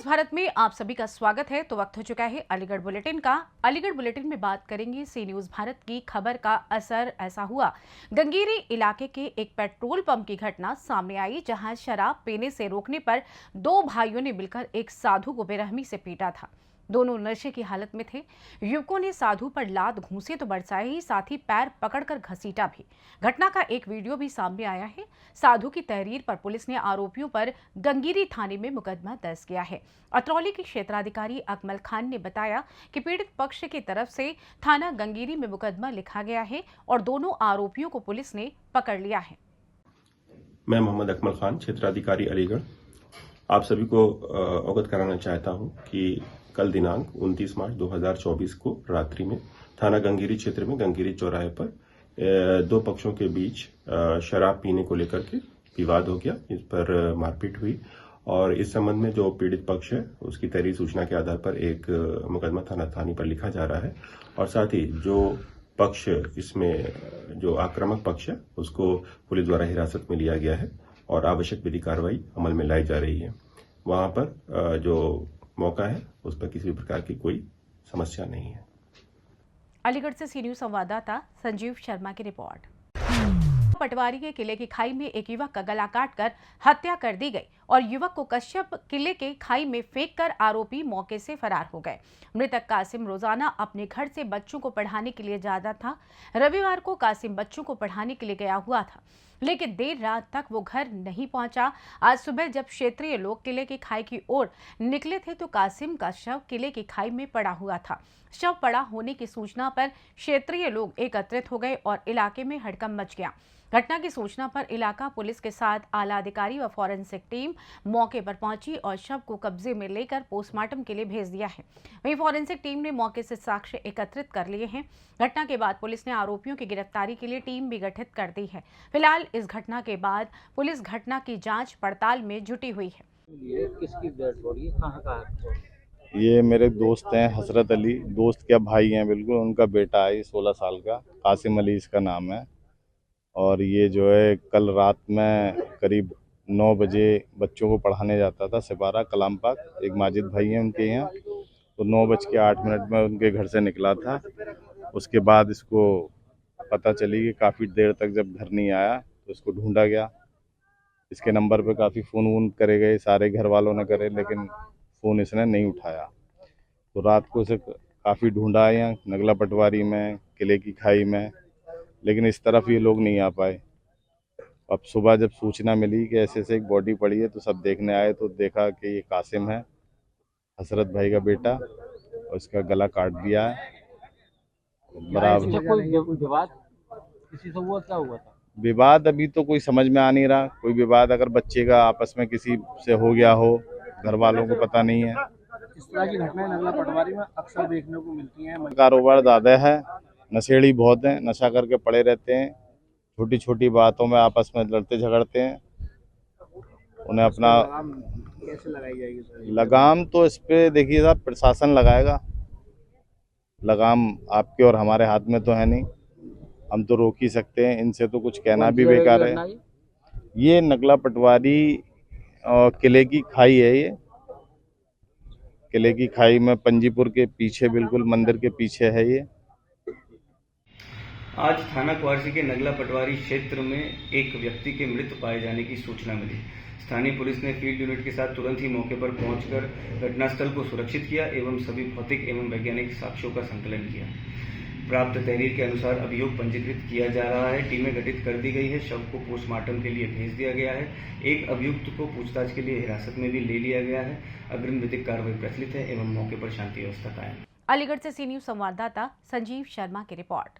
भारत में आप सभी का स्वागत है। तो वक्त हो चुका है अलीगढ़ बुलेटिन का। अलीगढ़ बुलेटिन में बात करेंगे सी न्यूज भारत की खबर का असर ऐसा हुआ। गंगेरी इलाके के एक पेट्रोल पंप की घटना सामने आई, जहां शराब पीने से रोकने पर दो भाइयों ने मिलकर एक साधु को बेरहमी से पीटा था। दोनों नशे की हालत में थे। युवकों ने साधु पर लात घूंसे तो बरसाए ही, साथ ही पैर पकड़कर घसीटा भी। घटना का एक वीडियो भी सामने आया है। साधु की तहरीर पर पुलिस ने आरोपियों पर गंगेरी थाने में मुकदमा दर्ज किया है। अतरौली के क्षेत्राधिकारी अकमल खान ने बताया कि पीड़ित पक्ष की तरफ से थाना गंगेरी में मुकदमा लिखा गया है और दोनों आरोपियों को पुलिस ने पकड़ लिया है। मैं मोहम्मद अकमल खान, क्षेत्राधिकारी अलीगढ़, आप सभी को अवगत कराना चाहता हूं कि कल दिनांक 29 मार्च 2024 को रात्रि में थाना गंगेरी क्षेत्र में गंगेरी चौराहे पर दो पक्षों के बीच शराब पीने को लेकर के विवाद हो गया। इस पर मारपीट हुई और इस संबंध में जो पीड़ित पक्ष है उसकी तहरीर सूचना के आधार पर एक मुकदमा थाने पर लिखा जा रहा है और साथ ही जो पक्ष इसमें जो आक्रामक पक्ष है उसको पुलिस द्वारा हिरासत में लिया गया है और आवश्यक विधि कार्रवाई अमल में लाई जा रही है। वहां पर जो मौका है उस पर किसी भी प्रकार की कोई समस्या नहीं है। अलीगढ़ से सी न्यूज संवाददाता संजीव शर्मा की रिपोर्ट। पटवारी के किले की खाई में एक युवक का गला काटकर हत्या कर दी गई और युवक को कश्यप किले के खाई में फेंककर आरोपी मौके से फरार हो गए। मृतक कासिम रोजाना अपने घर से बच्चों को पढ़ाने के लिए जाता था। रविवार को कासिम बच्चों को पढ़ाने के लिए गया हुआ था, लेकिन देर रात तक वो घर नहीं पहुंचा। आज सुबह जब क्षेत्रीय लोग किले की खाई की ओर निकले थे तो कासिम का शव किले की खाई में पड़ा हुआ था। शव पड़ा होने की सूचना पर क्षेत्रीय लोग एकत्रित हो गए और इलाके में हड़कंप मच गया। घटना की सूचना पर इलाका पुलिस के साथ आला अधिकारी व फॉरेंसिक टीम मौके पर पहुंची और शव को कब्जे में लेकर पोस्टमार्टम के लिए भेज दिया है। वहीं फॉरेंसिक टीम ने मौके से साक्ष्य एकत्रित कर लिए हैं। घटना के बाद पुलिस ने आरोपियों की गिरफ्तारी के लिए टीम भी गठित कर दी है। फिलहाल इस घटना के बाद पुलिस घटना की जांच पड़ताल में जुटी हुई है। ये किसकी डेड बॉडी है, कहाँ का है? ये मेरे दोस्त हैं, हसरत अली, दोस्त क्या भाई हैं बिल्कुल। उनका बेटा है 16 साल का, कासिम अली इसका नाम है। और ये जो है कल रात में करीब 9 बजे बच्चों को पढ़ाने जाता था सिपारा कलाम पाक, एक माजिद भाई हैं उनके यहाँ। तो 9:08 में उनके घर से निकला था। उसके बाद इसको पता चली कि काफ़ी देर तक जब घर नहीं आया तो इसको ढूंढा गया। इसके नंबर पे काफ़ी फ़ोन वोन करे गए, सारे घर वालों ने करे, लेकिन फ़ोन इसने नहीं उठाया। तो रात को इसे काफ़ी ढूंढा है यहाँ नगला पटवारी में, किले की खाई में, लेकिन इस तरफ ये लोग नहीं आ पाए। अब सुबह जब सूचना मिली कि ऐसे ऐसे एक बॉडी पड़ी है तो सब देखने आए तो देखा कि ये कासिम है, हसरत भाई का बेटा, और इसका गला काट दिया है बराबर। कोई विवाद किसी से हुआ, क्या हुआ था? विवाद अभी तो कोई समझ में आ नहीं रहा। कोई विवाद अगर बच्चे का आपस में किसी से हो गया हो, घर वालों को पता नहीं है। इस तरह की घटनाएं नगला पटवारी में अक्सर देखने को मिलती हैं। कारोबार ज़्यादा है, नशेड़ी बहुत हैं, नशा करके पड़े रहते हैं, छोटी छोटी बातों में आपस में लड़ते झगड़ते हैं। उन्हें अपना कैसे लगाई जाएगी? लगाम तो इस पे देखिए साहब, प्रशासन लगाएगा। लगाम आपके और हमारे हाथ में तो है नहीं, हम तो रोक ही सकते हैं। इनसे तो कुछ कहना भी बेकार है। ये नगला पटवारी किले की खाई है। ये किले की खाई में पंजीपुर के पीछे, बिल्कुल मंदिर के पीछे है ये। आज थाना कुआरसी के नगला पटवारी क्षेत्र में एक व्यक्ति के मृत पाए जाने की सूचना मिली। स्थानीय पुलिस ने फील्ड यूनिट के साथ तुरंत ही मौके पर पहुंचकर घटनास्थल को सुरक्षित किया एवं सभी भौतिक एवं वैज्ञानिक साक्ष्यों का संकलन किया। प्राप्त तहरीर के अनुसार अभियोग पंजीकृत किया जा रहा है। टीमें गठित कर दी गई है। शव को पोस्टमार्टम के लिए भेज दिया गया है। एक अभियुक्त को पूछताछ के लिए हिरासत में भी ले लिया गया है। अग्रिम विधिक कार्रवाई प्रचलित है एवं मौके पर शांति व्यवस्था कायम। अलीगढ़ से सी न्यूज संवाददाता संजीव शर्मा की रिपोर्ट।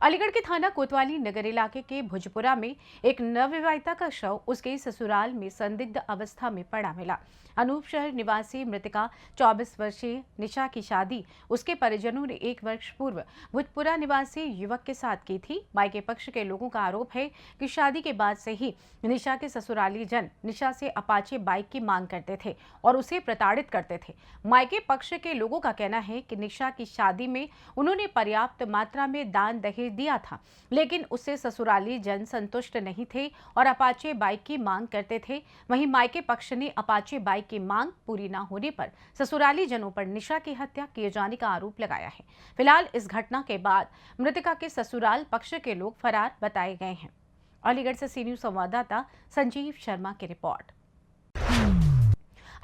अलीगढ़ के थाना कोतवाली नगर इलाके के भुजपुरा में एक नवविवाहिता का शव उसके ससुराल में संदिग्ध अवस्था में पड़ा मिला। अनूप शहर निवासी मृतका 24 वर्षीय निशा की शादी उसके परिजनों ने 1 वर्ष पूर्व भुजपुरा निवासी युवक के साथ की थी। मायके पक्ष के लोगों का आरोप है कि शादी के बाद से ही निशा के ससुराली जन निशा से अपाचे बाइक की मांग करते थे और उसे प्रताड़ित करते थे। मायके पक्ष के लोगों का कहना है कि निशा की शादी में उन्होंने पर्याप्त मात्रा में दान दहेज भेज दिया था, लेकिन उससे ससुराली जन संतुष्ट नहीं थे और अपाचे बाइक की मांग करते थे। वहीं मायके पक्ष ने अपाचे बाइक की मांग पूरी न होने पर ससुराली जनों पर निशा की हत्या किए जाने का आरोप लगाया है। फिलहाल इस घटना के बाद मृतका के ससुराल पक्ष के लोग फरार बताए गए हैं। अलीगढ़ से सी न्यूज़ संवाददाता संजीव शर्मा की रिपोर्ट।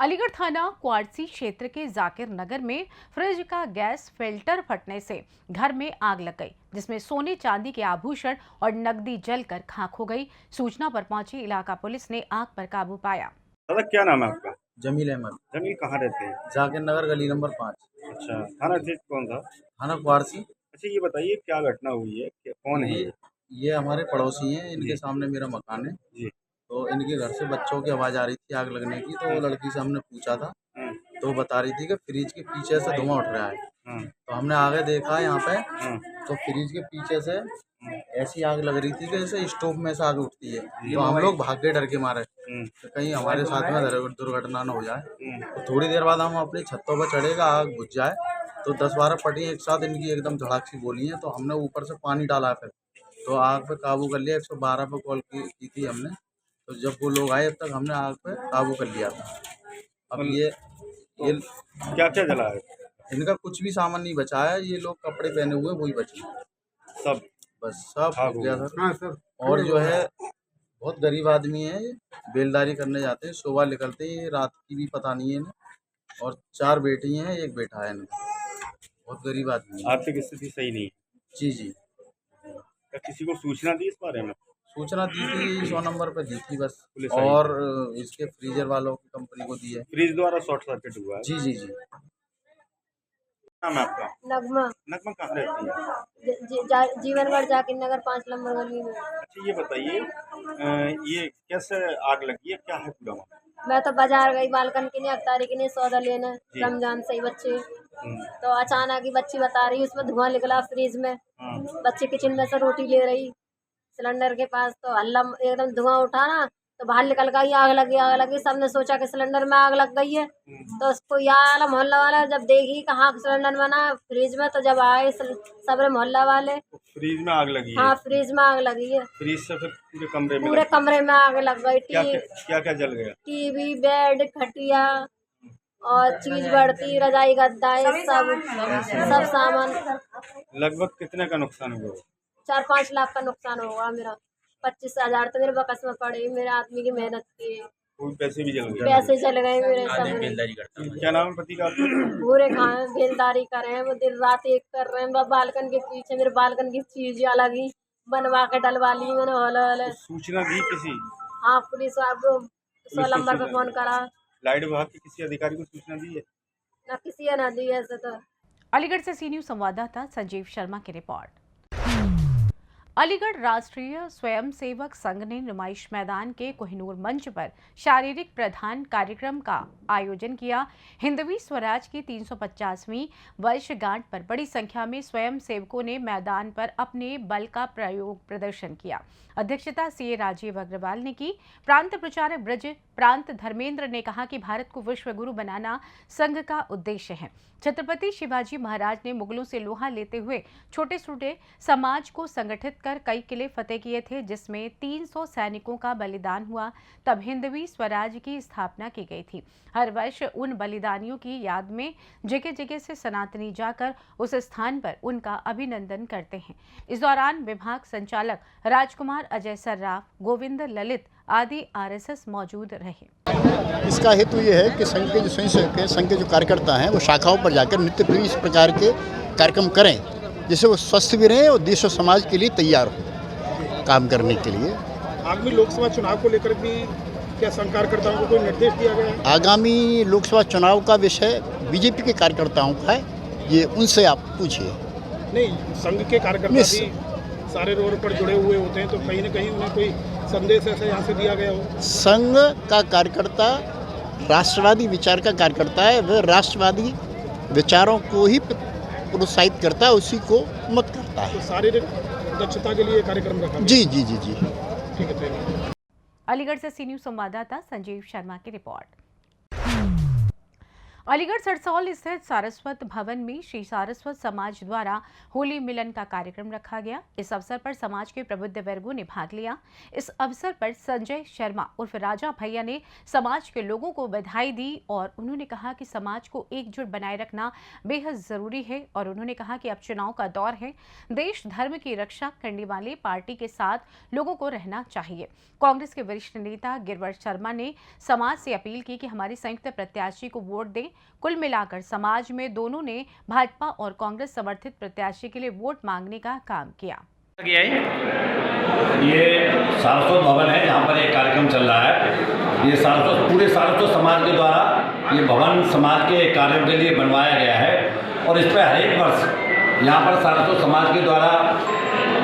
अलीगढ़ थाना क्वारसी क्षेत्र के जाकिर नगर में फ्रिज का गैस फिल्टर फटने से घर में आग लग गई, जिसमें सोने चांदी के आभूषण और नकदी जलकर खाक हो गई। सूचना पर पहुंची इलाका पुलिस ने आग पर काबू पाया। दादा क्या नाम है आपका? जमील अहमद, जमील कहाँ रहते हैं? जाकिर नगर गली नंबर 5, अच्छा, थाना क्षेत्र कौन सा? थाना क्वारसी। अच्छा, ये बताइए क्या घटना हुई है, कौन है ये हमारे पड़ोसी हैं, इनके सामने मेरा मकान है। जी। तो इनके घर से बच्चों की आवाज़ आ रही थी आग लगने की, तो वो लड़की से हमने पूछा था, तो वो बता रही थी कि फ्रिज के पीछे से धुआं उठ रहा है। तो हमने आगे देखा यहाँ पे, तो फ्रिज के पीछे से ऐसी आग लग रही थी कि जैसे स्टोव में से आग उठती है। तो हम लोग भाग गए डर के मारे, तो कहीं हमारे साथ में दुर्घटना न हो जाए। तो थोड़ी देर बाद हम अपनी छतों पर चढ़ेगा, आग बुझ जाए, तो 10-12 पट्टियाँ एक साथ इनकी एकदम धड़ाक सी बोली हैं। तो हमने ऊपर से पानी डाला, फिर तो आग पे काबू कर लिया। 112 पे कॉल की थी हमने, तो जब वो लोग आए तब तक हमने आग पे काबू कर लिया था। अब ये क्या क्या जला है? इनका कुछ भी सामान नहीं बचा है, ये लोग कपड़े पहने हुए वही बचे, सब बस सब आग हो हो गया गया। था। हाँ सर। और जो है बहुत गरीब आदमी है, ये बेलदारी करने जाते हैं, सुबह निकलते हैं, रात की भी पता नहीं है इन्हें। और 4 बेटी हैं, 1 बेटा है इनका। बहुत गरीब आदमी है। आर्थिक स्थिति सही नहीं है। जी जी। क्या किसी को सूचना दी इस बारे में? सूचना दी थी, 100 नंबर पे दी थी बस। पुलिस आई? और इसके फ्रीजर वालों की कंपनी को दी है। फ्रिज द्वारा शॉर्ट सर्किट हुआ है। जी जी जी। नाम है आपका? नगमा, नगमा कहाँ रहती है? जीवनगढ़ जाकिर नगर 5 नंबर गली में। अच्छा, ये बताइए ये कैसे आग लगी है, क्या है पूरा मामला? मैं तो बाजार गई बालकन के लिए, अफ्तारी के लिए सौदा लेने, रमजान से ही बच्चे। तो अचानक ही बच्ची बता रही उसमें धुआं निकला फ्रिज में। बच्ची किचन में से रोटी ले रही सिलेंडर के पास, तो हल्ला एकदम धुआं उठा ना, तो बाहर निकल गई, आग लगी। सबने सोचा कि सिलेंडर में आग लग गई है। तो उसको यार मोहल्ला वाला जब देखी कहाँ सिलेंडर बना फ्रिज में, तो जब आए सबरे मोहल्ला वाले, फ्रिज में आग लगी है? हाँ, फ्रिज में आग लगी है। फ्रिज से फिर पूरे कमरे में पूरे कमरे में आग लग गई। क्या क्या जल गया? टीवी, बेड, खटिया और चीज बढ़ती, रजाई गद्दा, सब सामान। लगभग कितने का नुकसान हुआ? 4-5 लाख का नुकसान होगा मेरा। 25,000 तो मेरे बकस में पड़े, मेरे आदमी की मेहनत की। कोई पैसे भी जल गए? पैसे चल गए मेरे सब। क्या नाम है पति का आपका? पूरे खाए बेलदारी कर रहे हैं, वो दिन रात एक कर रहे हैं। बालकन के पीछे मेरे बालकन की चीज अलग ही बनवा के डलवा ली मैंने। हॉल सूचना दी किसी? हाँ, पुलिस आपको 100 नंबर पे फोन करा। लाइट विभाग के किसी अधिकारी को सूचना दी है? ना किसी ने दी ऐसे तो। अलीगढ़ से सी न्यूज़ संवाददाता संजीव शर्मा की रिपोर्ट। अलीगढ़ राष्ट्रीय स्वयंसेवक संघ ने नुमाइश मैदान के कोहिनूर मंच पर शारीरिक प्रधान कार्यक्रम का आयोजन किया। हिंदवी स्वराज की 350वीं वर्षगांठ पर बड़ी संख्या में स्वयंसेवकों ने मैदान पर अपने बल का प्रदर्शन किया। अध्यक्षता सीए राजीव अग्रवाल ने की। प्रांत प्रचारक ब्रज प्रांत धर्मेंद्र ने कहा कि भारत को विश्व गुरु बनाना संघ का उद्देश्य है। छत्रपति शिवाजी महाराज ने मुगलों से लोहा लेते हुए छोटे छोटे समाज को संगठित कर कई किले फतेह किए थे, जिसमें 300 सैनिकों का बलिदान हुआ। तब हिंदवी स्वराज की स्थापना की गई थी। हर वर्ष उन बलिदानियों की याद में जगह जगह से सनातनी जाकर उस स्थान पर उनका अभिनंदन करते हैं। इस दौरान विभाग संचालक राजकुमार अजय सर्राफ, गोविंद ललित आदि आरएसएस मौजूद रहे। इसका हेतु ये है कि संघ के जो स्वयंसेवक हैं, संघ के जो कार्यकर्ता हैं, वो शाखाओं पर जाकर नित्य प्रति इस प्रकार के कार्यक्रम करें, जिससे वो स्वस्थ भी रहें और देश और समाज के लिए तैयार हो काम करने के लिए। आगामी लोकसभा चुनाव को लेकर भी क्या संघ कार्यकर्ताओं को कोई निर्देश दिया गया है? आगामी लोकसभा चुनाव का विषय बीजेपी के कार्यकर्ताओं का है, ये उनसे आप पूछिए। नहीं, संघ के कार्यकर्ता भी सारे रोड पर जुड़े हुए होते हैं, तो कहीं न कहीं उन्हें कोई संदेश ऐसा यहाँ से दिया गया हो? संघ का कार्यकर्ता राष्ट्रवादी विचार का कार्यकर्ता है, वह राष्ट्रवादी विचारों को ही प्रोत्साहित करता है, उसी को मत करता है। तो शारीरिक दक्षता के लिए कार्यक्रम रखा? जी जी जी जी। ठीक है, थैंक यू। अलीगढ़ से सी न्यूज़ संवाददाता संजीव शर्मा की रिपोर्ट। अलीगढ़ सरसौल स्थित सारस्वत भवन में श्री सारस्वत समाज द्वारा होली मिलन का कार्यक्रम रखा गया। इस अवसर पर समाज के प्रबुद्ध वर्गों ने भाग लिया। इस अवसर पर संजय शर्मा उर्फ राजा भैया ने समाज के लोगों को बधाई दी और उन्होंने कहा कि समाज को एकजुट बनाए रखना बेहद जरूरी है और उन्होंने कहा कि अब चुनाव का दौर है, देश धर्म की रक्षा करने वाले पार्टी के साथ लोगों को रहना चाहिए। कांग्रेस के वरिष्ठ नेता गिरवर शर्मा ने समाज से अपील की कि हमारी संयुक्त प्रत्याशी को वोट दें। कुल मिलाकर समाज में दोनों ने भाजपा और कांग्रेस समर्थित प्रत्याशी के लिए वोट मांगने का काम किया। ये सारस्वत भवन है जहाँ पर एक कार्यक्रम चल रहा है। ये पूरे सारस्वत समाज के द्वारा ये भवन समाज के कार्यों के लिए बनवाया गया है और इस पर हर एक वर्ष यहाँ पर सारस्वत समाज के द्वारा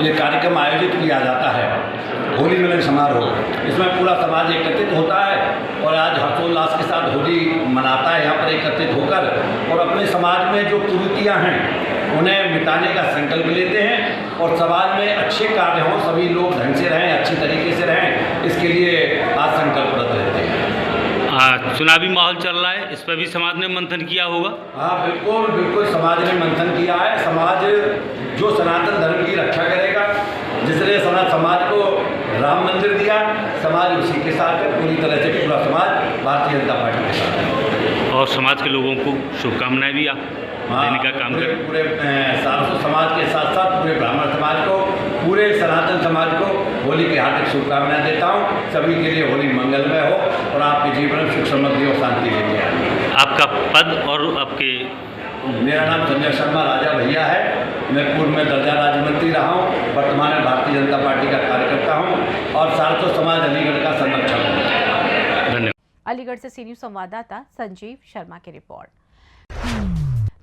ये कार्यक्रम आयोजित किया जाता है, होली मिलन समारोह। इसमें पूरा समाज एकत्रित होता है और आज हर्षोल्लास के साथ होली मनाता है यहाँ पर एकत्रित होकर और अपने समाज में जो कुरीतियाँ हैं उन्हें मिटाने का संकल्प लेते हैं और समाज में अच्छे कार्य हों, सभी लोग ढंग से रहें, अच्छी तरीके से रहें, इसके लिए आज संकल्परत रहते हैं। चुनावी माहौल चल रहा है, इस पर भी समाज ने मंथन किया होगा? हाँ, बिल्कुल बिल्कुल समाज ने मंथन किया है। समाज जो सनातन धर्म की रक्षा करेगा, जिसने समाज को राम मंदिर दिया, समाज उसी के साथ है, पूरी तरह से पूरा समाज भारतीय जनता पार्टी के साथ है। और समाज के लोगों को शुभकामनाएं भी आप देने का काम करें। पूरे सारस्वत समाज के साथ साथ पूरे ब्राह्मण समाज को, पूरे सनातन समाज को होली की हार्दिक शुभकामनाएं देता हूँ। सभी के लिए होली मंगलमय हो और आपके जीवन में सुख समृद्धि और शांति लेके आए। आपका पद और आपके? मेरा नाम संजय शर्मा राजा भैया है। मैं पूर्व में दर्जा राज्य मंत्री रहा हूँ, वर्तमान में भारतीय जनता पार्टी का कार्यकर्ता हूँ और सारस्वत समाज अलीगढ़ का संरक्षक हूँ। धन्यवाद। अलीगढ़ से सी न्यूज़ संवाददाता संजीव शर्मा की रिपोर्ट।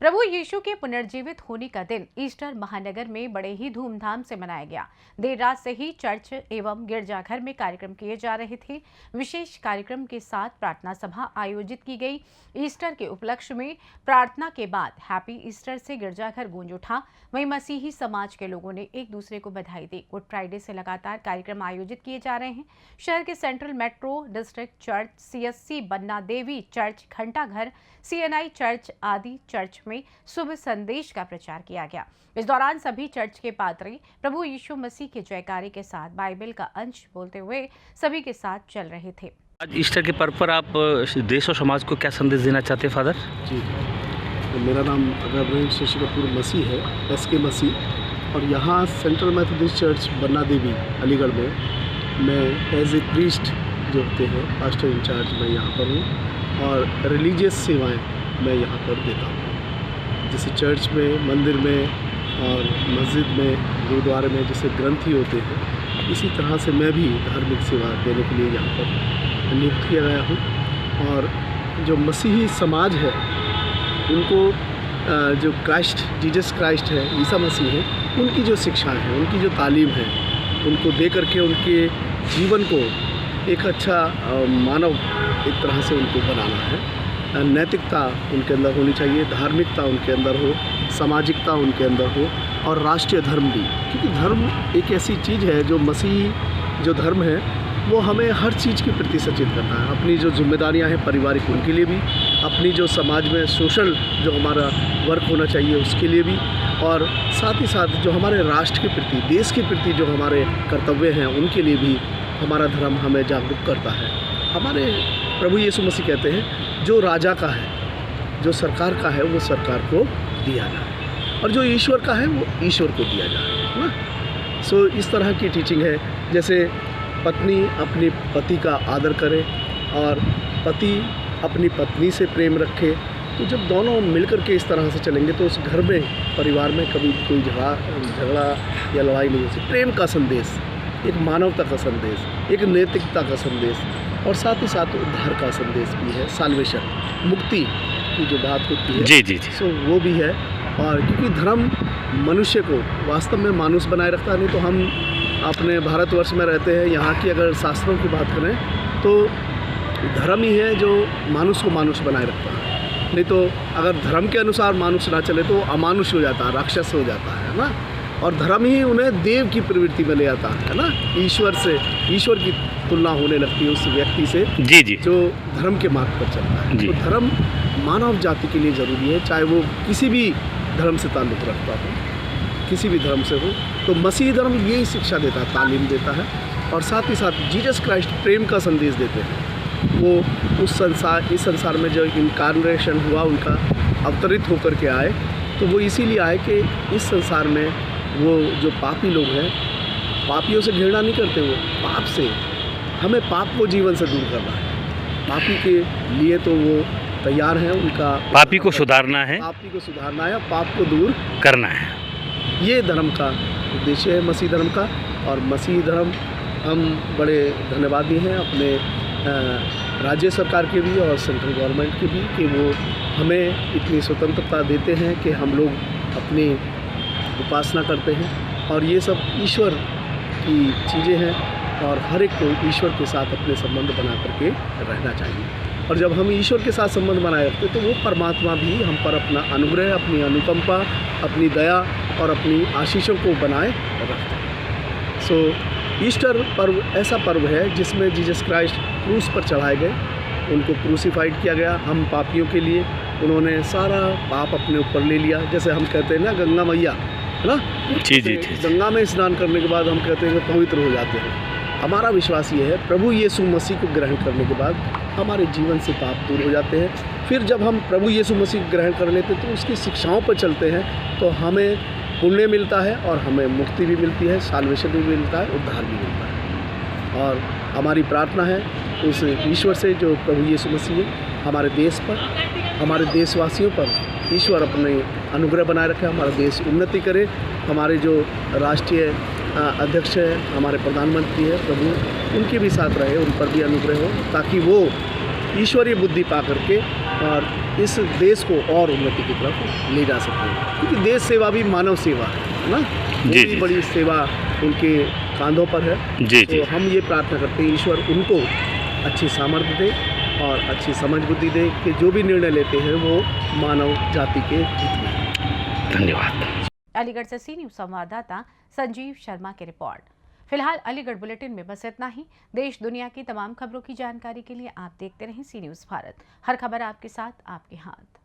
प्रभु यीशु के पुनर्जीवित होने का दिन ईस्टर महानगर में बड़े ही धूमधाम से मनाया गया। देर रात से ही चर्च एवं गिरजाघर में कार्यक्रम किए जा रहे थे। विशेष कार्यक्रम के साथ प्रार्थना सभा आयोजित की गई। ईस्टर के उपलक्ष्य में प्रार्थना के बाद हैप्पी ईस्टर से गिरजाघर गूंज उठा। वहीं मसीही समाज के लोगों ने एक दूसरे को बधाई दी। गुड फ्राइडे से लगातार कार्यक्रम आयोजित किए जा रहे हैं। शहर के central metro district church, CSC बन्ना देवी चर्च, घंटाघर, CNI चर्च आदि चर्च में शुभ संदेश का प्रचार किया गया। इस दौरान सभी चर्च के पादरी प्रभु यीशु मसीह के जयकारे के साथ बाइबल का अंश बोलते हुए सभी के साथ चल रहे थे। आज ईस्टर के पर्व पर आप देश और समाज को क्या संदेश देना चाहते हैं फादर? जी, तो मेरा नाम रेवरेंड शशि कपूर मसीह है, SK मसीह, और यहाँ सेंट्रल मेथोडिस्ट चर्च बन्ना देवी अलीगढ़ में मैं एज ए प्रीस्ट जो होते हैं पास्टर इंचार्ज मैं यहाँ पर हूँ और रिलीजियस सेवाएं मैं यहाँ पर देता हूँ। जैसे चर्च में, मंदिर में और मस्जिद में, गुरुद्वारे में जैसे ग्रंथी होते हैं, इसी तरह से मैं भी धार्मिक सेवा देने के लिए यहाँ पर नियुक्त किया गया हूँ। और जो मसीही समाज है उनको जो जीसस क्राइस्ट है, ईसा मसीह है, उनकी जो शिक्षाएं हैं, उनकी जो तालीम है, उनको दे करके उनके जीवन को एक अच्छा मानव एक तरह से उनको बनाना है। नैतिकता उनके अंदर होनी चाहिए, धार्मिकता उनके अंदर हो, सामाजिकता उनके अंदर हो और राष्ट्रीय धर्म भी, क्योंकि धर्म एक ऐसी चीज़ है जो मसीही जो धर्म है वो हमें हर चीज़ के प्रति सचेत करता है। अपनी जो जिम्मेदारियां हैं पारिवारिक, उनके लिए भी, अपनी जो समाज में सोशल जो हमारा वर्क होना चाहिए उसके लिए भी, और साथ ही साथ जो हमारे राष्ट्र के प्रति, देश के प्रति जो हमारे कर्तव्य हैं उनके लिए भी हमारा धर्म हमें जागरूक करता है। हमारे प्रभु यीशु मसीह कहते हैं जो राजा का है, जो सरकार का है वो सरकार को दिया जाए और जो ईश्वर का है वो ईश्वर को दिया जाए, है ना। सो इस तरह की टीचिंग है। जैसे पत्नी अपने पति का आदर करे और पति अपनी पत्नी से प्रेम रखे, तो जब दोनों मिलकर के इस तरह से चलेंगे तो उस घर में, परिवार में कभी कोई झगड़ा या लड़ाई नहीं होती। प्रेम का संदेश, एक मानवता का संदेश, एक नैतिकता का संदेश और साथ ही साथ उद्धार का संदेश भी है। साल्वेशन, मुक्ति की जो बात होती है, जी। सो वो भी है। और क्योंकि धर्म मनुष्य को वास्तव में मानुष बनाए रखता है। नहीं तो हम अपने भारतवर्ष में रहते हैं, यहाँ की अगर शास्त्रों की बात करें तो धर्म ही है जो मानुष को मानुष बनाए रखता है। नहीं तो अगर धर्म के अनुसार मानुष ना चले तो अमानुष हो जाता है, राक्षस हो जाता है ना। और धर्म ही उन्हें देव की प्रवृत्ति में ले आता है ना। ईश्वर की तुलना होने लगती है उस व्यक्ति से, जी, जो धर्म के मार्ग पर चलता है। तो धर्म मानव जाति के लिए ज़रूरी है, चाहे वो किसी भी धर्म से ताल्लुक़ रखता हो, किसी भी धर्म से हो। तो मसीही धर्म यही शिक्षा देता है, तालीम देता है, और साथ ही साथ जीसस क्राइस्ट प्रेम का संदेश देते हैं। वो इस संसार में जो इनकार्नेशन हुआ, उनका अवतरित होकर के आए, तो वो इसीलिए आए कि इस संसार में वो जो पापी लोग हैं, पापियों से घृणा नहीं करते, वो पाप से, हमें पाप को जीवन से दूर करना है। पापी के लिए तो वो तैयार हैं, उनका पापी को सुधारना है, पापी को सुधारना है, पाप को दूर करना है। ये धर्म का उद्देश्य है, मसीह धर्म का। और मसीह धर्म हम बड़े धन्यवादी हैं अपने राज्य सरकार के भी और सेंट्रल गवर्नमेंट के भी, कि वो हमें इतनी स्वतंत्रता देते हैं कि हम लोग अपनी उपासना करते हैं, और ये सब ईश्वर की चीज़ें हैं, और हर एक को ईश्वर के साथ अपने संबंध बना करके रहना चाहिए। और जब हम ईश्वर के साथ संबंध बनाए रखते तो वो परमात्मा भी हम पर अपना अनुग्रह, अपनी अनुकंपा, अपनी दया और अपनी आशीषों को बनाए रखते हैं। सो ईस्टर पर्व ऐसा पर्व है जिसमें जीसस क्राइस्ट क्रूस पर चढ़ाए गए, उनको क्रूसीफाइड किया गया हम पापियों के लिए। उन्होंने सारा पाप अपने ऊपर ले लिया। जैसे हम कहते हैं ना, गंगा मैया, है ना, जी जी, गंगा में स्नान करने के बाद हम कहते हैं कि पवित्र हो जाते हैं। हमारा विश्वास ये है, प्रभु यीशु मसीह को ग्रहण करने के बाद हमारे जीवन से पाप दूर हो जाते हैं। फिर जब हम प्रभु यीशु मसीह को ग्रहण कर लेते हैं तो उसकी शिक्षाओं पर चलते हैं, तो हमें पुण्य मिलता है और हमें मुक्ति भी मिलती है, साल्वेशन भी मिलता है, उद्धार भी मिलता है। और हमारी प्रार्थना है उस ईश्वर से जो प्रभु यीशु मसीह है, हमारे देश पर, हमारे देशवासियों पर ईश्वर अपने अनुग्रह बनाए रखे, हमारा देश उन्नति करे। हमारे जो राष्ट्रीय अध्यक्ष है, हमारे प्रधानमंत्री है, प्रभु उनके भी साथ रहे, उन पर भी अनुग्रह हो, ताकि वो ईश्वरीय बुद्धि पा करके और इस देश को और उन्नति की तरफ ले जा सकते हैं। क्योंकि देश सेवा भी मानव सेवा है ना, जी, बड़ी बड़ी सेवा उनके कांधों पर है। जी जी। तो हम ये प्रार्थना करते हैं ईश्वर उनको अच्छी सामर्थ्य दे और अच्छी समझ बुद्धि दे कि जो भी निर्णय लेते हैं वो मानव जाति के हित में। धन्यवाद। अलीगढ़ से सी न्यूज़ संवाददाता संजीव शर्मा की रिपोर्ट। फिलहाल अलीगढ़ बुलेटिन में बस इतना ही। देश दुनिया की तमाम खबरों की जानकारी के लिए आप देखते रहें सी न्यूज़ भारत। हर खबर आपके साथ, आपके हाथ।